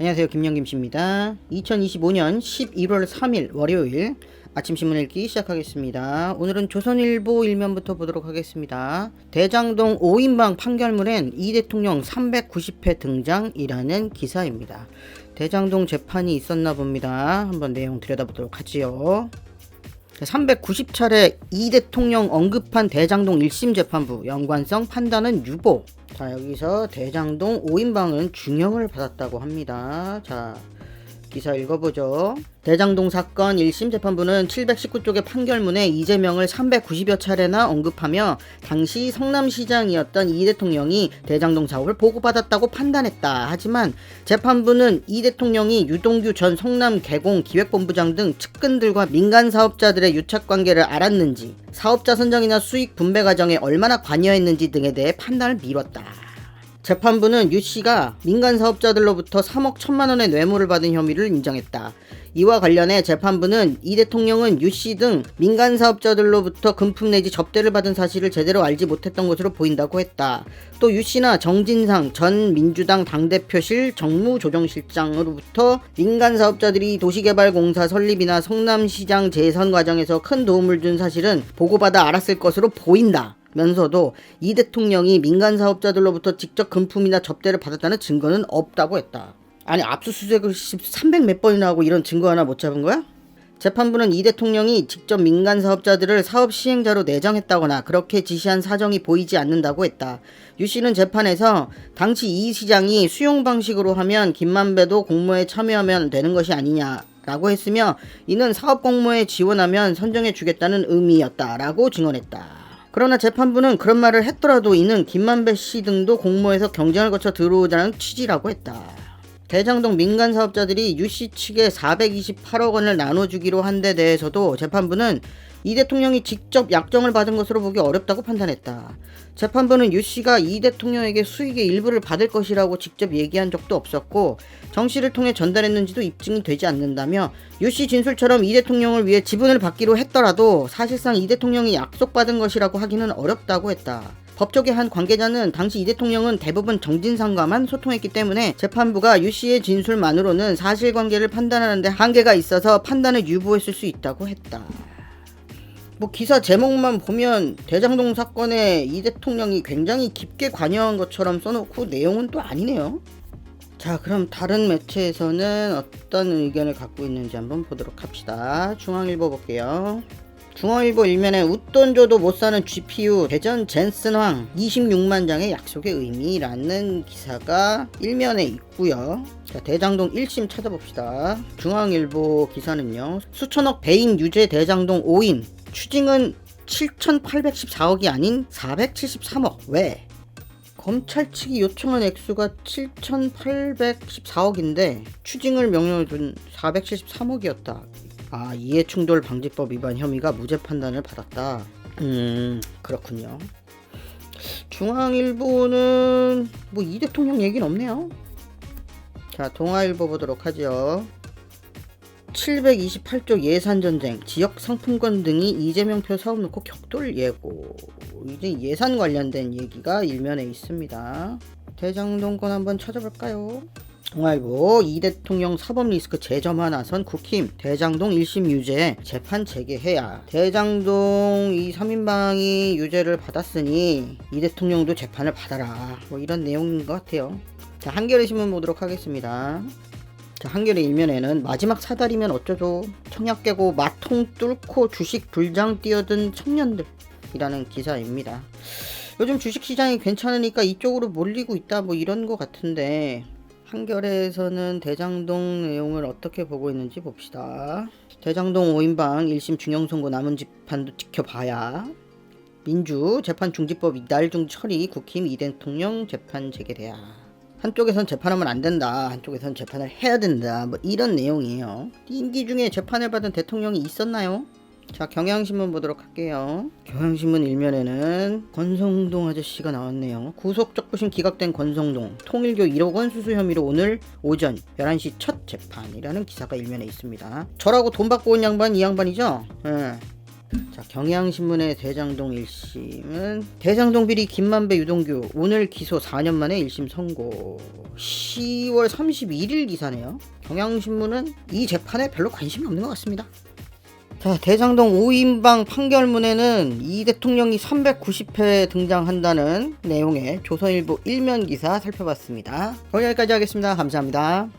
안녕하세요. 김영김씨입니다. 2025년 11월 3일 월요일 아침 신문 읽기 시작하겠습니다. 오늘은 조선일보 일면부터 보도록 하겠습니다. 대장동 5인방 판결문엔 이 대통령 390회 등장이라는 기사입니다. 대장동 재판이 있었나 봅니다. 한번 내용 들여다보도록 하지요. 390차례 이 대통령 언급한 대장동 1심 재판부 연관성 판단은 유보. 자, 여기서 대장동 5인방은 중형을 받았다고 합니다. 자, 기사 읽어보죠. 대장동 사건 1심 재판부는 719쪽의 판결문에 이재명을 390여 차례나 언급하며 당시 성남시장이었던 이 대통령이 대장동 사업을 보고받았다고 판단했다. 하지만 재판부는 이 대통령이 유동규 전 성남개공기획본부장 등 측근들과 민간 사업자들의 유착관계를 알았는지, 사업자 선정이나 수익 분배 과정에 얼마나 관여했는지 등에 대해 판단을 미뤘다. 재판부는 유 씨가 민간 사업자들로부터 3억 1천만 원의 뇌물을 받은 혐의를 인정했다. 이와 관련해 재판부는 이 대통령은 유 씨 등 민간 사업자들로부터 금품 내지 접대를 받은 사실을 제대로 알지 못했던 것으로 보인다고 했다. 또 유 씨나 정진상 전 민주당 당대표실 정무조정실장으로부터 민간 사업자들이 도시개발공사 설립이나 성남시장 재선 과정에서 큰 도움을 준 사실은 보고받아 알았을 것으로 보인다. 면서도 이 대통령이 민간 사업자들로부터 직접 금품이나 접대를 받았다는 증거는 없다고 했다. 아니, 압수수색을 300 몇 번이나 하고 이런 증거 하나 못 잡은 거야? 재판부는 이 대통령이 직접 민간 사업자들을 사업 시행자로 내정했다거나 그렇게 지시한 사정이 보이지 않는다고 했다. 유 씨는 재판에서 당시 이 시장이 수용 방식으로 하면 김만배도 공모에 참여하면 되는 것이 아니냐 라고 했으며, 이는 사업 공모에 지원하면 선정해 주겠다는 의미였다라고 증언했다. 그러나 재판부는 그런 말을 했더라도 이는 김만배 씨 등도 공모에서 경쟁을 거쳐 들어오자는 취지라고 했다. 대장동 민간 사업자들이 유 씨 측에 428억 원을 나눠주기로 한 데 대해서도 재판부는 이 대통령이 직접 약정을 받은 것으로 보기 어렵다고 판단했다. 재판부는 유 씨가 이 대통령에게 수익의 일부를 받을 것이라고 직접 얘기한 적도 없었고 정 씨를 통해 전달했는지도 입증이 되지 않는다며, 유 씨 진술처럼 이 대통령을 위해 지분을 받기로 했더라도 사실상 이 대통령이 약속받은 것이라고 하기는 어렵다고 했다. 법조계 한 관계자는 당시 이 대통령은 대부분 정진상과만 소통했기 때문에 재판부가 유 씨의 진술만으로는 사실관계를 판단하는데 한계가 있어서 판단을 유보했을 수 있다고 했다. 뭐 기사 제목만 보면 대장동 사건에 이 대통령이 굉장히 깊게 관여한 것처럼 써놓고 내용은 또 아니네요. 자, 그럼 다른 매체에서는 어떤 의견을 갖고 있는지 한번 보도록 합시다. 중앙일보 볼게요. 중앙일보 일면에 웃돈 줘도 못 사는 GPU 대전 젠슨황 26만 장의 약속의 의미라는 기사가 일면에 있고요. 자, 대장동 1심 찾아봅시다. 중앙일보 기사는요, 수천억 배임 유죄 대장동 5인, 추징은 7,814억이 아닌 473억. 왜? 검찰 측이 요청한 액수가 7,814억인데 추징을 명령을 준 473억이었다. 아, 이해충돌 방지법 위반 혐의가 무죄 판단을 받았다. 그렇군요. 중앙일보는 뭐 이 대통령 얘기는 없네요. 자, 동아일보 보도록 하죠. 728조 예산전쟁, 지역상품권 등이 이재명표 사업 놓고 격돌 예고. 이제 예산 관련된 얘기가 일면에 있습니다. 대장동권 한번 찾아볼까요? 동아일보, 이 대통령 사법 리스크 재점화 나선 국힘, 대장동 1심 유죄 재판 재개해야. 대장동 이 3인방이 유죄를 받았으니 이 대통령도 재판을 받아라, 뭐 이런 내용인 것 같아요. 자, 한겨레 신문 보도록 하겠습니다. 자, 한겨레 일면에는 마지막 사달이면 어쩌죠, 청약 깨고 마통 뚫고 주식 불장 뛰어든 청년들이라는 기사입니다. 요즘 주식시장이 괜찮으니까 이쪽으로 몰리고 있다, 뭐 이런 것 같은데, 한겨레에서는 대장동 내용을 어떻게 보고 있는지 봅시다. 대장동 5인방 1심 중형선고 남은 재판도 지켜봐야. 민주 재판 중지법 이달 중 처리, 국힘 이 대통령 재판 재개돼야. 한쪽에선 재판하면 안 된다, 한쪽에선 재판을 해야 된다, 뭐 이런 내용이에요. 임기 중에 재판을 받은 대통령이 있었나요? 자, 경향신문 보도록 할게요. 경향신문 일면에는 권성동 아저씨가 나왔네요. 구속적부심 기각된 권성동, 통일교 1억 원 수수 혐의로 오늘 오전 11시 첫 재판이라는 기사가 일면에 있습니다. 저라고 돈 받고 온 양반 이 양반이죠? 예. 자, 경향신문의 대장동 1심은 대장동 비리 김만배 유동규 오늘 기소 4년 만에 1심 선고. 10월 31일 기사네요. 경향신문은 이 재판에 별로 관심이 없는 것 같습니다. 자, 대장동 5인방 판결문에는 이 대통령이 390회 등장한다는 내용의 조선일보 1면 기사 살펴봤습니다. 거기까지 하겠습니다. 감사합니다.